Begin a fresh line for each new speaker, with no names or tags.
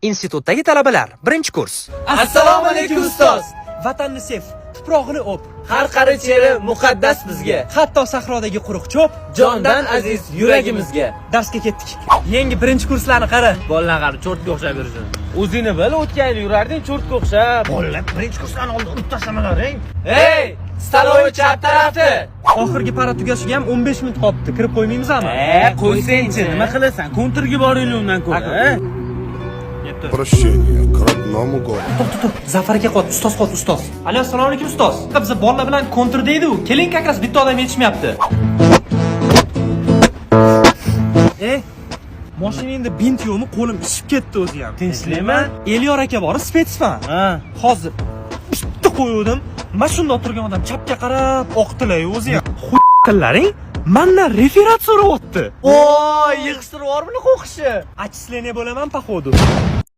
Institutdagi talabalar, birinchi kurs.
Assalomu alaykum ustoz.
Vatanni sev, tuprog'ini o'p.
Har qarich yeri muqaddas bizga.
Hatto sahrodagi quruq cho'p
Jondan aziz yuragimizga.
darsga ketdik. Yangi birinchi kurslarni qara.
Bolalar qari cho'rtga o'xshab yurishsin. O'zingni bil, o'tgan yil yurarding cho'rtga o'xshab.
Bolalar birinchi kurslarni oldin unutib tashlamalang.
Hey, staloy chap tarafi.
Oxirgi para tugashiga ham 15 minut qolibdi. Kirib qo'ymaymizmi?
Qo'ysang-chi, nima qilasan? Kontrga boringlar undan ko'ra.
Прощение к родному городу.
To'xta, Zafar aka qol, ustoz qol, ustoz. Alo, assalomu alaykum ustoz. Biz bolalar bilan kontr deydi-ku. Keling, kakras bitta odam yetishmayapti. Mashinangda bint yo'qmi? Qo'lim ishib ketdi o'zi ham.
Tinchlikmi?
Elyor aka bor, spetsman. Hozir bitta qo'ydim. Mana shunda o'tirgan odam chapga qarab oqtilay o'zi ham. Tillaring mendan referat so'rayapti.
Voy, yig'ishtirib yubormi qo'qishi?
Отчисление bo'laman, походу.